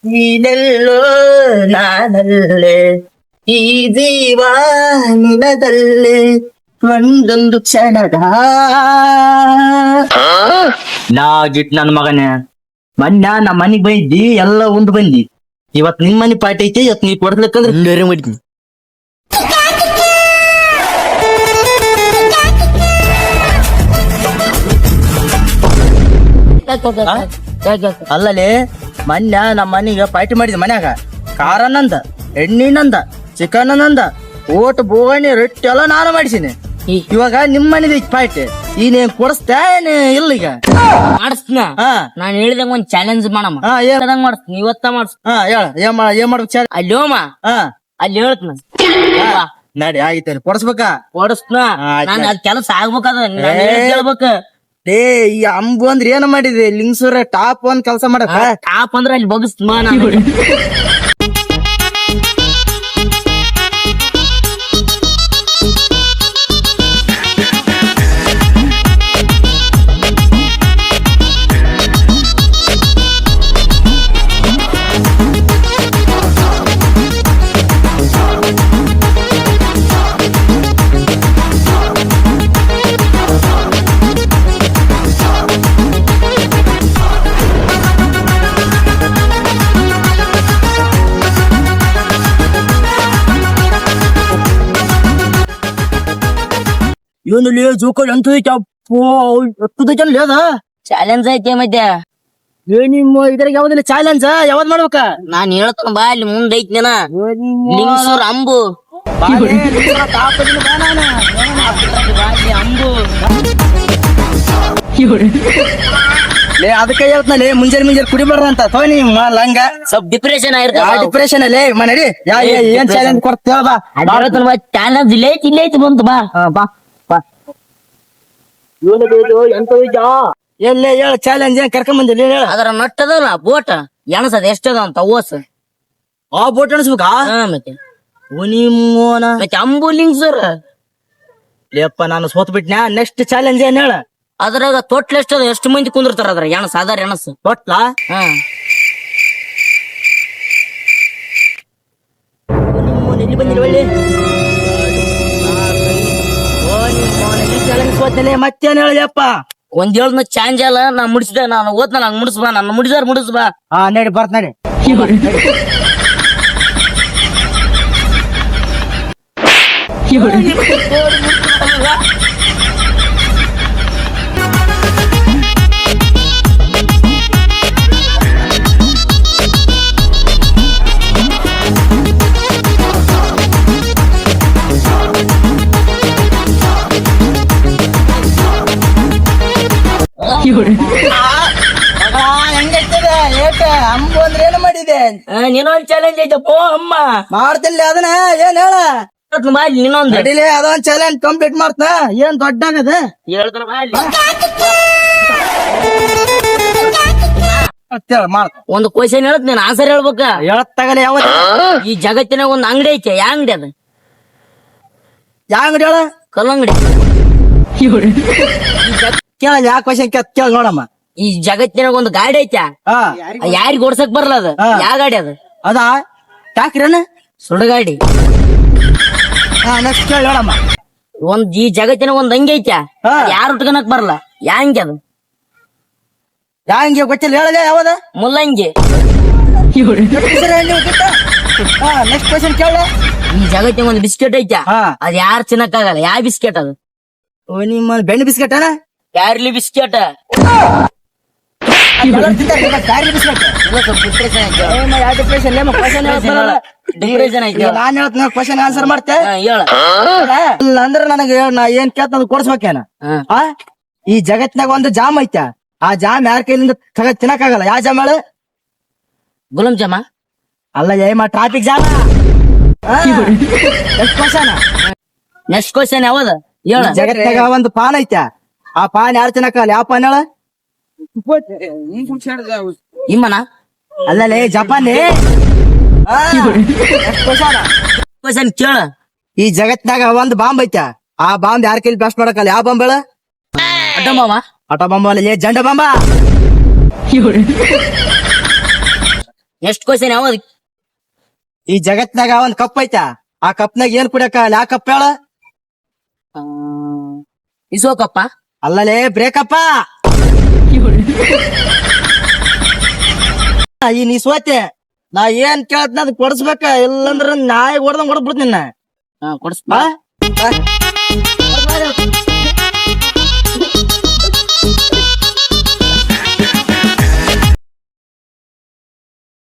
ನೀನೆಲ್ಲೋ ನಾನಲ್ಲೇ ಈ ಜೀವ ನಿನದಲ್ಲೇ ಒಂದೊಂದು ಕ್ಷಣದ ನಾಗಿಟ್ ನನ್ ಮಗನೇ ಮೊನ್ನೆ ನಮ್ಮ ಮನಿಗ್ ಬೈದಿ ಎಲ್ಲ ಉಂಡು ಬಂದಿ. ಇವತ್ ನಿಮ್ ಮನಿ ಪಾರ್ಟಿ ಐತಿ, ಇವತ್ ನೀ ಕೊಡ್ಸ್ಲಿಕ್ಕಂದ್ರೆ ಬೇರೆ ಮಾಡಿದ್ನಿ. ಅಲ್ಲಲ್ಲಿ ಮೊನ್ನೆ ನಮ್ಮ ಮನಿಗೆ ಪಾರ್ಟಿ ಮಾಡಿದ ಮನ್ಯಾಗ ಖಾರ ನಂದ, ಎಣ್ಣಿ ನಂದ, ಚಿಕನ್ ನಂದ, ಓಟ್ ಬೋಗಣಿ ರೊಟ್ಟಿ ಎಲ್ಲ ನಾನು ಮಾಡಿಸಿನಿ. ಇವಾಗ ನಿಮ್ ಮನಿದ ಪಾರ್ಟಿ ಈ ನೀನ್ ಕೊಡಿಸ್ತೇನೆ ಇಲ್ಲ ಈಗ ಮಾಡಿಸ್ತೀನ. ನಾನ್ ಹೇಳಿದಂಗ ಒಂದ್ ಚಾಲೆಂಜ್ ಮಾಡಮ್ಮ. ಮಾಡಿಸ್ತೀನಿ ಇವತ್ತ ಮಾಡಿಸ್. ಹೇಳ ಏನ್ ಮಾಡ್ಬೇಕು ಅಲ್ಲಿ ಹೋಮ ಅಲ್ಲಿ ಹೇಳ್ತನ ನಡಿ ಆಗಿತ್ತೇನೆ ಕೊಡಿಸ್ಬೇಕಾ ಓಡಿಸ್ನ. ನಾನ್ ಅದ್ ಕೆಲಸ ಆಗ್ಬೇಕದ ಹೇಳ್ಬೇಕ. ಏ ಈ ಅಂಬು ಅಂದ್ರೆ ಏನ ಮಾಡಿದೆ ಲಿಂಗ್ಸೂರ ಟಾಪ್ ಒಂದ್ ಕೆಲಸ ಮಾಡಕ ಟಾಪ್ ಅಂದ್ರೆ ಅಲ್ಲಿ ಬಗಸ್ ಇವನು ಜೋಕೋಲ್ ಎಂತ ಲೇದ ಚಾಲೆಂಜ್ ಐತಿ ಮಧ್ಯ. ನಿಮ್ಮ ಇದ್ರಾಗ ಯಾವ್ದಿಲ್ಲ ಚಾಲೆಂಜ್ ಯಾವ್ದ್ ಮಾಡ್ಬೇಕ ನಾನ್ ಹೇಳ್ತಾನ ಬಾ ಅಲ್ಲಿ ಮುಂದ್ ಐತಿ ನೀನ ಲಿಂಗ್ಸೂರ್ ಅಂಬು ಅಂಬು ಅದಕ್ಕೆ ಹೇಳ್ತಾನೆ ಮುಂಜಾನೆ ಕುಡಿಬಾರ್ದ ಅಂತ ತೋನಿ ಲಂಗ ಸ್ವಲ್ಪ ಡಿಪ್ರೆಷನ್ ಡಿಪ್ರೆಷನ್ ಅಲ್ಲೇ ಮನೆ ಏನ್ ಚಾಲೆಂಜ್ ಕೊಡ್ತೇವ ಬಾ ಚಾಲೆಂಜ್ ಇಲ್ಲೇ ಐತಿ ಬಂತು ಬಾ ಬಾ ಬಾ ಎಲ್ಲೇ ಹೇಳ ಚಾಲೆಂಜ್ ಏನ್ ಕರ್ಕೊಂಡ್ ಬಂದಿಲ್ಲ ಹೇಳ. ಅದರ ನಟ್ಟದಲ್ಲ ಬೋಟ್ ಎಣಸದ ಎಷ್ಟದ ಅಂತ ಓಸ್ ಆ ಬೋಟ್ ಅನ್ಸ್ಬೇಕಾ ಮತ್ತೆ ನಿಮ್ಮೋನ ಮತ್ತೆ ಅಂಬು ಲಿಂಗ್ಸೂರ್ ಲೇಪ್ಪ ನಾನು ಸೋತ್ ಬಿಟ್ನ್ಯಾ. ನೆಕ್ಸ್ಟ್ ಚಾಲೆಂಜ್ ಏನ್ ಹೇಳ. ಅದ್ರಾಗ ತೊಟ್ಲ ಎಷ್ಟದ ಎಷ್ಟು ಮಂದಿ ಕುಂದಿರ್ತಾರ ಅದ್ರ ಎಣಸ್ ಅದರ ಎಣಸ್ ತೊಟ್ಲಾ ಎಲ್ಲಿ ಬಂದಿಲ್ಲ ಒಳ್ಳೆ ಚಾಲೆಂಜ್ ಸೋತನೆ ಮತ್ತೇನ್ ಹೇಳಪ್ಪ. ಒಂದ್ ಹೇಳ ಚಾಂಜ್ ಅಲ್ಲ ನಾ ಮುಡಿಸಿದ ನಾನು ಓದ್ನ ನಂಗ್ ಮುಡಿಸ್ಬಾ ನನ್ನ ಮುಡಿಸ್ಬಾ ನಡಿ ಬರ್ತ ನಡಿ ಹೆಂಗೈತದೆ ಏಟ ಅಂಬು ಅಂದ್ರೆ ಏನು ಮಾಡಿದೆ ನೀನೊಂದ್ ಚಾಲೆಂಜ್ ಐತಪ್ಪ ಅಮ್ಮ ಮಾಡ್ತಿಲ್ಲ ಅದನ್ನ ಏನ್ ಹೇಳ ನೀನೊಂದ್ ನಡಿಲಿ ಅದೊಂದ್ ಚಾಲೆಂಜ್ ಕಂಪ್ಲೀಟ್ ಮಾಡ್ತ ಏನ್ ದೊಡ್ಡ ಆಗದ ಹೇಳ್ತಾನ ಮಾಡ್ತ ಒಂದು ಕ್ವಶನ್ ಹೇಳತ್ ನೀನ್ ಆನ್ಸರ್ ಹೇಳ್ಬೇಕ. ಹೇಳತ್ತಾಗಲ್ಲ ಯಾವ ಈ ಜಗತ್ತಿನಾಗ ಒಂದ್ ಅಂಗಡಿ ಐತೆ ಯಾ ಅಂಗಡಿ ಅದ ಯಾವ ಅಂಗಡಿ ಹೇಳ ಕಲ್ಲಂಗಡಿ. ಕೇಳ ಯಾವ ಕ್ವಶನ್ ಕೇಳ ನೋಡಮ್ಮ. ಈ ಜಗತ್ತಿನಾಗ ಒಂದ್ ಗಾಡಿ ಐತೆ ಯಾರಿಗ ಓಡ್ಸಕ್ ಬರಲ್ಲ ಅದ ಯಾವ ಗಾಡಿ ಅದ ಅದಾ ಟ್ಯಾಕ್ರಿನ ಸುಡಗಾಡಿ. ನೆಕ್ಸ್ಟ್ ಕೇಳ ನೋಡಮ್ಮ. ಈ ಜಗತ್ತಿನಾಗ ಒಂದ್ ಅಂಗಿ ಐತೆ ಯಾರು ಉಟ್ಕನಕ್ ಬರಲ್ಲ ಯಾ ಅಂಗಿ ಅದು ಯಾವ ಗೊತ್ತಿಲ್ಲ ಹೇಳಲ್ಲ ಯಾವದ ಮುಲ್ಲಂಗಿ. ನೆಕ್ಸ್ಟ್ ಕ್ವಶನ್ ಕೇಳ. ಈ ಜಗತ್ತಿನ ಒಂದ್ ಬಿಸ್ಕೆಟ್ ಐತೆ ಅದ್ ಯಾರು ತಿನ್ನಕ್ ಆಗಲ್ಲ ಯಾವ ಬಿಸ್ಕೆಟ್ ಅದು ನಿಮ್ಮ ಬೆಣ್ಣೆ ಬಿಸ್ಕೆಟ್ ಅನ ಪ್ಯಾರ್ಲಿ ಬಿಸ್ಕೆಟ್. ನಾನ್ ಹೇಳ್ತೀನಿ ಕ್ವಶನ್ ಆನ್ಸರ್ ಮಾಡ್ತೆ ಹೇಳ ಅಂದ್ರೆ ನನಗೆ ನಾ ಏನ್ ಕೇಳ್ತ ಕೊಡ್ಸ್ಬೇಕೇನ. ಈ ಜಗತ್ನಾಗ ಒಂದು ಜಾಮ್ ಐತೆ ಆ ಜಾಮ್ ಯಾರ ಕೈಲಿಂದ ತಿನ್ನಕ್ ಆಗಲ್ಲ ಯಾವ ಜಾಮ್ ಹೇಳ. ಗುಲಾಬ್ ಜಾಮ ಅಲ್ಲ ಏಮ ಟ್ರಾಫಿಕ್ ಜಾಮ. ನೆಕ್ಸ್ಟ್ ಕ್ವಶನ್ ಯಾವದ ಹೇಳ. ಜಗತ್ನಾಗ ಒಂದು ಪಾನ್ ಐತೆ ಆ ಪಾನ್ ಯಾರು ತಿನ್ನಕಲ್ಲ ಯಾವ ಪಾನ್ ಹೇಳ. ಇಮ್ಮನ ಅಲ್ಲಲೇ ಜಪಾನ್ ಕ್ವಶನ್ ಕೇಳ. ಈ ಜಗತ್ನಾಗ ಒಂದ್ ಬಾಂಬ್ ಐತೆ ಆ ಬಾಂಬ್ ಯಾರ ಕೈಲಿ ಬ್ಲಾಸ್ಟ್ ಮಾಡಕಲ್ಲ ಯಾವ ಬಾಂಬ್ ಹೇಳ. ಅಟಮ್ ಬಾಂಬ ಅಟ ಬಾಂಬ ಅಲ್ಲ ಜಂಡ ಬಾಂಬ. ಎಷ್ಟ್ ಕ್ವಶನ್ ಯಾವ ಈ ಜಗತ್ನಾಗ ಒಂದ್ ಕಪ್ ಐತಾ ಆ ಕಪ್ನಾಗ ಏನ್ ಕುಡಿಯಕ ಯಾ ಕಪ್ ಹೇಳ ಇಸೋಕಪ್ಪ ಅಲ್ಲಲೇ ಬ್ರೇಕಪ್ಪ ಈ ನೀ ಸೋತೆ ನಾ ಏನ್ ಕೇಳತ್ನ ಅದ್ ಕೊಡ್ಸ್ಬೇಕ ಇಲ್ಲಂದ್ರ ನಾಯಿ ಹೊಡ್ದಂಗ್ ಹೊಡ್ಬಿಡ್ತೀನಿ ನಿನ್ನ ಕೊಡ್ಸ್ಬಾ